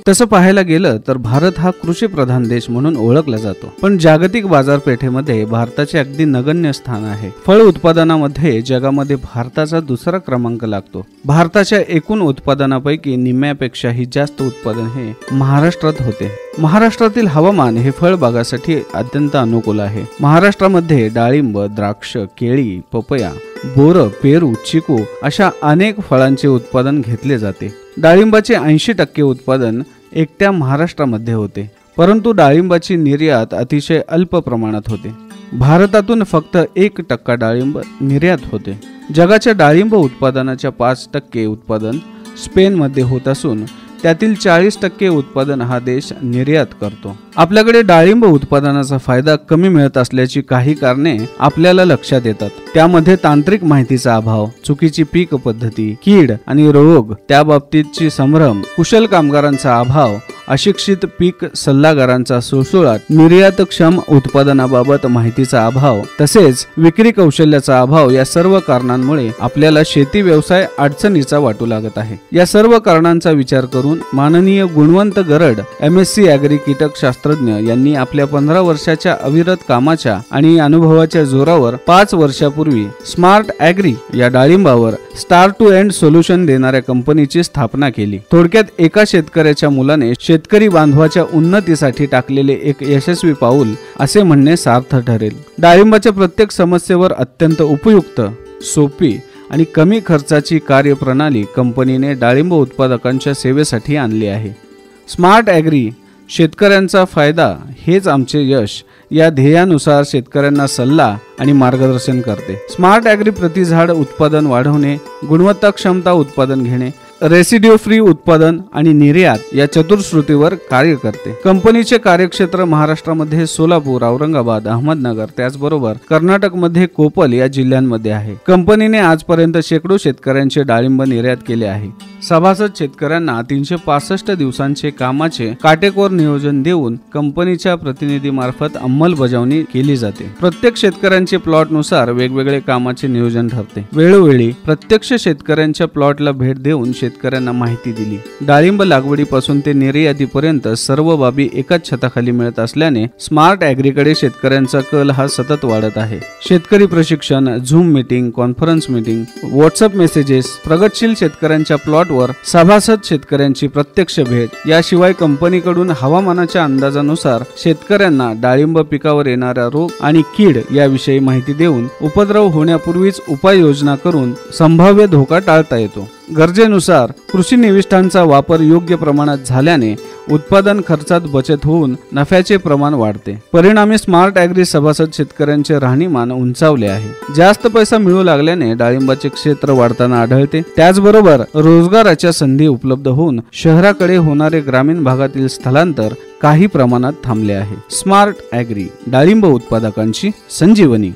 तसं पाहायला गेलं तर भारत हा कृषी प्रधान देश म्हणून ओळखला जातो, पण जागतिक बाजारपेठेमध्ये भारताचे अगदी नगण्य स्थान आहे. फळ उत्पादनामध्ये जगामध्ये भारताचा दुसरा क्रमांक लागतो. भारताच्या एकूण उत्पादनापैकी निम्म्यापेक्षाही जास्त उत्पादन हे महाराष्ट्रात होते. महाराष्ट्रातील हवामान हे फळबागासाठी अत्यंत अनुकूल आहे. महाराष्ट्रामध्ये डाळिंब, द्राक्ष, केळी, पपया, बोर, पेरू, चिकू अशा अनेक फळांचे उत्पादन घेतले जाते. डाळिंबाचे 80% उत्पादन एकट्या महाराष्ट्रामध्ये होते, परंतु डाळिंबाची निर्यात अतिशय अल्प प्रमाणात होते. भारतातून फक्त 1% डाळिंब निर्यात होते. जगाच्या डाळिंब उत्पादनाच्या 5% उत्पादन स्पेनमध्ये होत असून त्यातील 40% उत्पादन हा देश निर्यात करतो. आपल्याकडे डाळिंब उत्पादनाचा फायदा कमी मिळत असल्याची काही कारणे आपल्याला लक्षात येतात. त्यामध्ये तांत्रिक माहितीचा अभाव, चुकीची पीक पद्धती, कीड आणि रोग त्याबाबतीतची संभ्रम, कुशल कामगारांचा अभाव, अशिक्षित पीक सल्लागारांचा सुळसुळाट, निर्यातक्षम उत्पादनाबाबत माहितीचा अभाव तसेच विक्री कौशल्याचा अभाव या सर्व कारणांमुळे आपल्याला शेती व्यवसाय अडचणीचा वाटू लागत आहे. या सर्व कारणांचा विचार करून माननीय गुणवंत गरड MSc ॲग्री कीटकशास्त्रज्ञ यांनी आपल्या 15 वर्षाच्या अविरत कामाच्या आणि अनुभवाच्या जोरावर 5 वर्षापूर्वी स्मार्ट ॲग्री या डाळिंबावर स्टार्ट टू एंड सोल्युशन देणाऱ्या कंपनीची स्थापना केली. थोडक्यात एका शेतकऱ्याच्या मुलाने शेतकरी बांधवाच्या उन्नतीसाठी टाकलेले एक यशस्वी पाऊल असे म्हणणे सार्थ ठरेल. डाळिंबाच्या प्रत्येक समस्येवर अत्यंत उपयुक्त, सोपी आणि कमी खर्चाची कार्यप्रणाली कंपनीने डाळिंब उत्पादकांच्या सेवेसाठी आणली आहे. स्मार्ट ॲग्री शेतकऱ्यांचा फायदा हेच आमचे यश या ध्येयानुसार शेतकऱ्यांना सल्ला आणि मार्गदर्शन करते. स्मार्ट ॲग्री प्रति झाड उत्पादन वाढवणे, गुणवत्ता क्षमता उत्पादन घेणे, रेसिड्यू फ्री उत्पादन आणि निर्यात या चतुर्श्रुतीवर कार्य करते. कंपनीचे कार्यक्षेत्र महाराष्ट्रामध्ये सोलापूर, औरंगाबाद, अहमदनगर त्याचबरोबर कर्नाटकमध्ये कोपल या जिल्ह्यांमध्ये आहे. कंपनीने आजपर्यंत शेकडो शेतकऱ्यांचे डाळिंब निर्यात केले आहे. सभासद शेतकऱ्यांना 365 दिवसांचे कामाचे काटेकोर नियोजन देऊन कंपनीच्या प्रतिनिधीमार्फत अंमलबजावणी केली जाते. प्रत्येक शेतकऱ्यांचे प्लॉट नुसार वेगवेगळे कामाचे नियोजन ठरते. वेळोवेळी प्रत्यक्ष शेतकऱ्यांच्या प्लॉटला भेट देऊन शेतकऱ्यांना माहिती दिली. डाळिंब लागवडीपासून ते निर्यातीपर्यंत सर्व बाबी एकाच छताखाली मिळत असल्याने स्मार्ट ॲग्रीकडे शेतकऱ्यांचा कल हा सतत वाढत आहे. शेतकरी प्रशिक्षण, zoom meeting, conference meeting, WhatsApp messages, प्रगतशील शेतकऱ्यांच्या प्लॉटवर सभासद शेतकऱ्यांची प्रत्यक्ष भेट, याशिवाय कंपनीकडून हवामानाच्या अंदाजानुसार शेतकऱ्यांना डाळिंब पिकावर येणाऱ्या रोग आणि कीड याविषयी माहिती देऊन उपद्रव होण्यापूर्वीच उपाययोजना करून संभाव्य धोका टाळता येतो. गरजेनुसार कृषी निविष्ठांचा वापर योग्य प्रमाणात झाल्याने उत्पादन खर्चात बचत होऊन नफ्याचे प्रमाण वाढते. परिणामी स्मार्ट ॲग्री सभासद शेतकऱ्यांचे राहणीमान उंचावले आहे. जास्त पैसा मिळू लागल्याने डाळिंबाचे क्षेत्र वाढताना आढळते. त्याचबरोबर रोजगाराच्या संधी उपलब्ध होऊन शहराकडे होणारे ग्रामीण भागातील स्थलांतर काही प्रमाणात थांबले आहे. स्मार्ट ॲग्री डाळिंब उत्पादकांची संजीवनी.